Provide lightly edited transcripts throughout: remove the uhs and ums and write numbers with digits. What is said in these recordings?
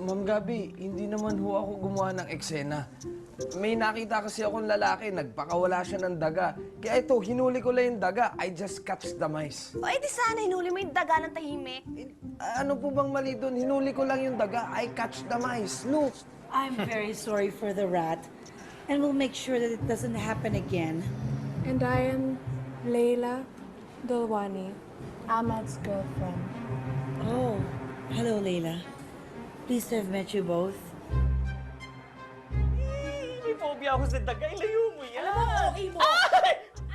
Ma'am Gabi, hindi naman ho ako gumawa ng eksena. May nakita kasi akong lalaki, nagpakawala siya ng daga. Kaya ito, hinuli ko lang yung daga. I just catch the mice. O, edi sana hinuli mo yung daga ng tahimik. Ano po bang mali doon? Hinuli ko lang yung daga. I catch the mice. Look. I'm very sorry for the rat, and we'll make sure that it doesn't happen again. And I am Layla Dolwani, Ahmad's girlfriend. Oh, hello, Layla. Pleased to have met you both. May phobia ako sa daga. Ilayo mo yan. Alam mo, okay mo.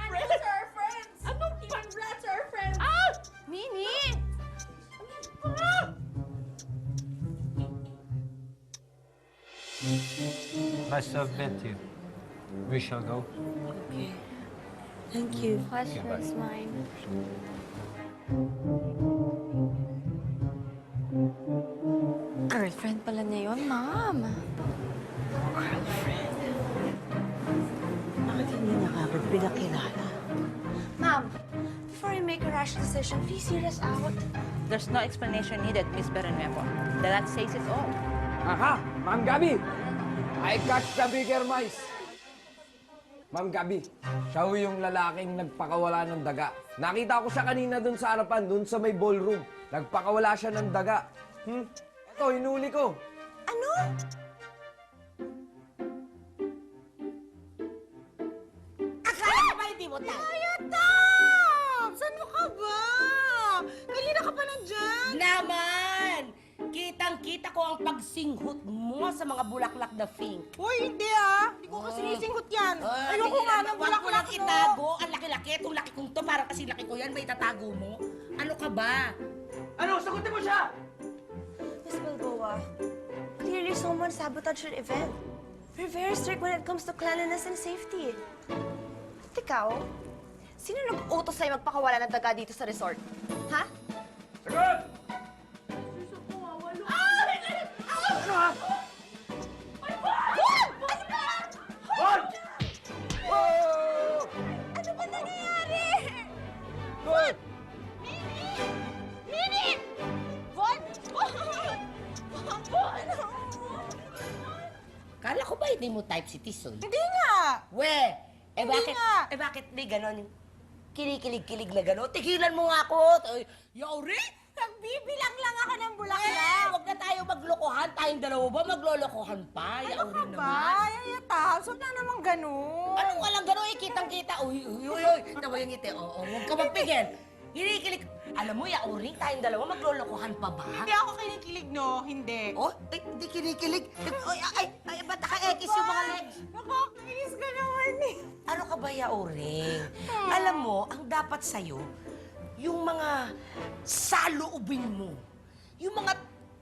Rats are our friends! Anong rats are our friends? Ah! Mini! Nice to have met you. We shall go. Okay. Thank you. Question's mine. Girlfriend pala niya yun, Ma'am. Bakit hindi niya kagad pinakilala? Ma'am, before you make a rash decision, please hear us out. There's no explanation needed, Miss Berenuevo. That says it all. Aha! Ma'am Gabi! I catch the bigger mice. Ma'am Gabi, siya ho yung lalaking nagpakawala ng daga. Nakita ko siya kanina dun sa harapan, dun sa may ballroom. Nagpakawala siya ng daga. Ito, hinuli ko. Ano? Akala ko ba hindi mo tayo? Tabs! Ano ka ba? Kanina ka pa nandyan! Naman! Kitang-kita ko ang pagsinghot mo sa mga bulaklak na pink. Uy, hindi ah! Hindi ko kasi sinisinghot yan! Ayoko nga ng Huwag ko bulaklak lang itago. Ang laki-laki. Itong laki kong to, parang kasi laki ko yan. May itatago mo? Ano ka ba? Ano? Sagutin mo siya! Miss Balboa, clearly someone sabotaged your event. We're very strict when it comes to cleanliness and safety. At ikaw, sino nag-utos sa'yo magpakawala ng daga dito sa resort? Ha? Sagot! Bon! Ano ba nangyayari? Good! Mini! Von! Von! Kala ko ba hindi mo type si Tisoy? Hindi nga! We! Hindi nga. Bakit may ganon? Kinikilig-kilig na ganon? Tigilan mo nga ako! Yori! Nagbibilang lang ako ng Eh, bulaklak! huwag na tayo maglokohan. Tayong dalawa ba maglolokohan pa? Ano Yauri ka naman. ba? Yaya, Tabs, wala namang ganun! Anong walang gano'n? Eh, kitang-kita. Uy, uy, uy, uy. Tawa yung ngiti. Oo, huwag ka magpigil. Kinikilig. Alam mo, Yauring, tayong dalawa maglolokohan pa ba? Hindi ako kinikilig, no? Hindi. Oh, ay, hindi kinikilig. Ay, ba't naka-ekis yung mga legs? Nakakainis ka naman eh! Ano ka ba, Yauring? Alam mo, ang dapat sa'yo, yung mga saloobin mo, yung mga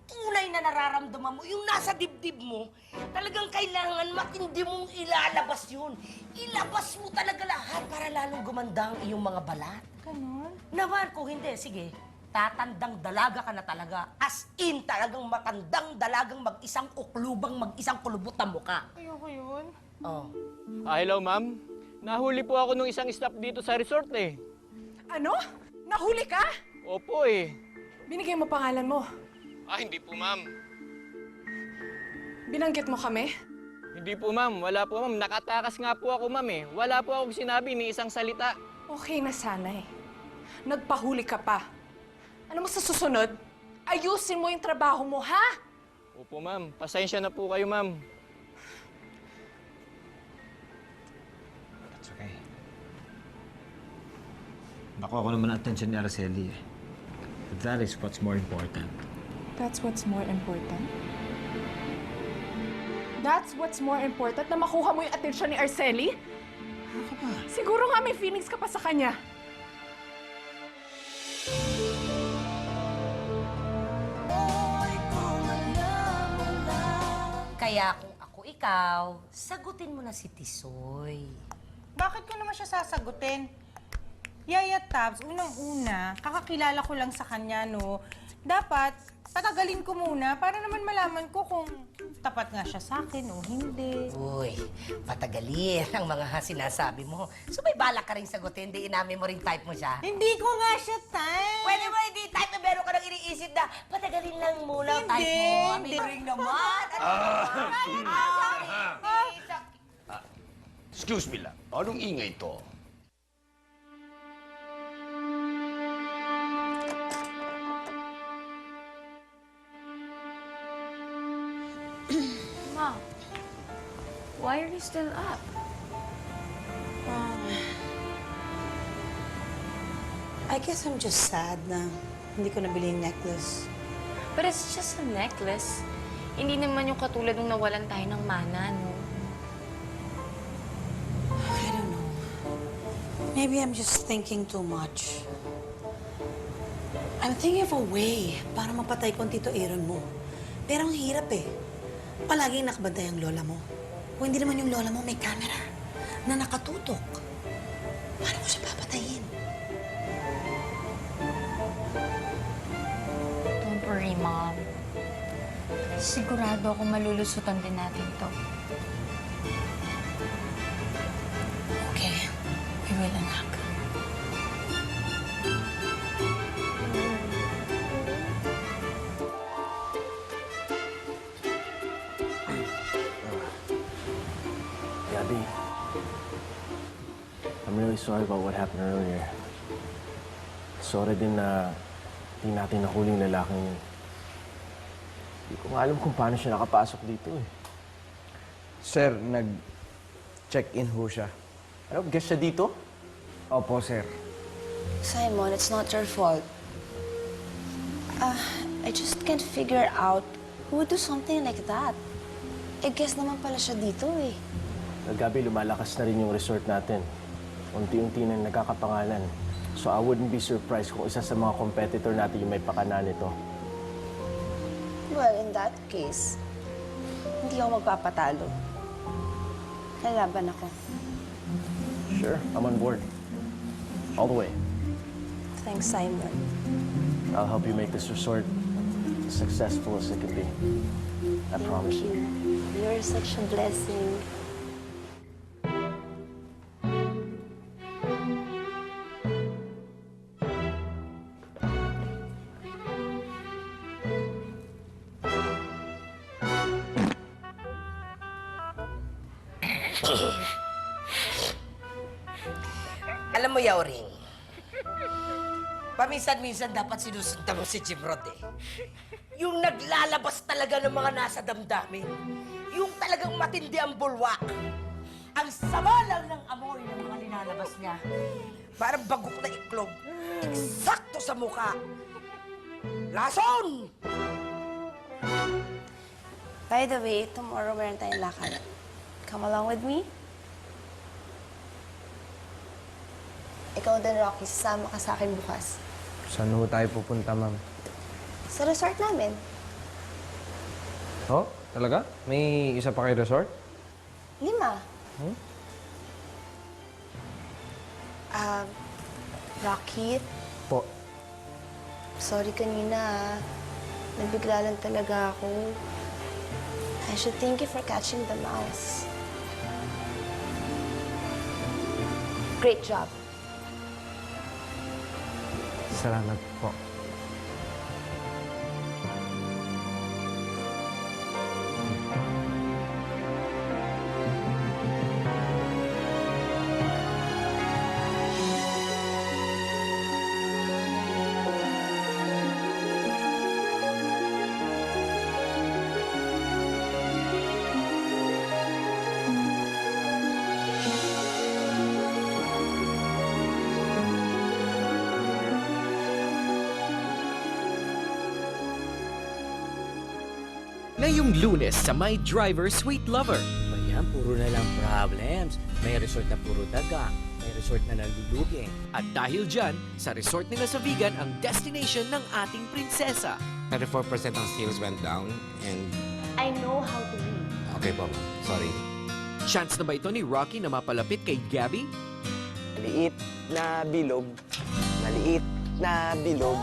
tunay na nararamdaman mo, yung nasa dibdib mo, talagang kailangan matindi mong ilalabas yun. Ilabas mo talaga lahat para lalong gumanda ang iyong mga balat. Ganon? Naman, kung hindi, sige, tatandang dalaga ka na talaga. As in, talagang matandang dalagang mag-isang uklubang, mag-isang kulubot na mukha. Ayoko yun. Oh. Hello, ma'am. Nahuli po ako nung isang staff dito sa resort eh. Ano? Nahuli ka? Opo eh. Binigay mo pangalan mo. Hindi po, ma'am. Binanggit mo kami? Hindi po, ma'am. Wala po, ma'am. Nakatakas nga po ako, ma'am eh. Wala po akong sinabi ni isang salita. Okay na sana eh. Nagpahuli ka pa. Ano mo sa susunod? Ayusin mo yung trabaho mo, ha? Opo, ma'am. Pasensya na po kayo, ma'am. That's okay. Nakuha ko naman ang atensyon ni Araceli eh. But that is what's more important. That's what's more important? That's what's more important na makuha mo yung atensyon ni Arceli? Ano ka ba? Siguro nga may feelings ka pa sa kanya. Kaya kung ako ikaw, sagutin mo na si Tisoy. Bakit ko naman siya sasagutin? Yaya, Tabs, unang-una, kakakilala ko lang sa kanya, no? dapat patagalin ko muna para naman malaman ko kung tapat nga siya sa akin o hindi. Uy, patagalin ang mga sinasabi mo. So may balak ka rin sagutin, di inamin mo rin type mo siya. Hindi ko nga siya type. Pwede mo hindi type na meron ka nang iniisip na patagalin lang muna ang type mo. Hindi. Ano rin naman? Excuse me lang, anong ingay to? Ma, why are you still up? I guess I'm just sad na hindi ko nabili yung necklace. But it's just a necklace. Hindi naman yung katulad nung nawalan tayo ng mana, no? I don't know. Maybe I'm just thinking too much. I'm thinking of a way para mapatay ko ang Tito Aaron mo. Pero ang hirap eh. Palaging nakabantay ang lola mo. Kung hindi naman yung lola mo may camera na nakatutok. Paano ko siya papatayin? Don't worry, Mom. Sigurado ako malulusutan din natin to. Okay, we will, anak. Gabby, I'm really sorry about what happened earlier. Sorry din na hindi natin nahuli yung lalaking yun. Hindi ko nga alam kung paano siya nakapasok dito eh. Sir, nag-check-in ho siya. Ano, guest siya dito? Opo, sir. Simon, it's not your fault. I just can't figure out who would do something like that. I guess naman pala siya dito eh. Gabi, lumalakas na rin yung resort natin. Unti-unti na nagkakapangalan. So I wouldn't be surprised kung isa sa mga competitor natin yung may pakana nito. Well, in that case, hindi ako magpapatalo. Lalaban ako. Sure, I'm on board. All the way. Thanks, Simon. I'll help you make this resort as successful as it can be. I promise you. You're such a blessing. Alam mo, Yauring, paminsan-minsan dapat sinusundan mo si Jim Rod eh. Yung naglalabas talaga ng mga nasa damdamin. Yung talagang matindi ang bulwak. Ang sama lang ng amoy ng mga linalabas niya. Parang bagok na iklog. Eksakto sa mukha. Lason! By the way, tomorrow meron tayong lakad. Come along with me? Ikaw din, Rocky. Sasama ka sa akin bukas. Saan ho tayo pupunta, ma'am? Sa resort namin. Oh, talaga? May isa pa kayo resort? 5. Rocky, Po. sorry kanina ah. Nabigla lang talaga ako. I should thank you for catching the mouse. Great job. Salamat po. Ngayong Lunes sa My Driver Sweet Lover. Ayan, puro na lang problems. May resort na puro daga. May resort na naluluging. At dahil dyan, sa resort nila sa Vigan ang destination ng ating prinsesa. 34% ang sales went down and... I know how to read. Okay po, ma'am. Sorry. Chance na ba ito ni Rocky na mapalapit kay Gabby? Maliit na bilog. Maliit na bilog.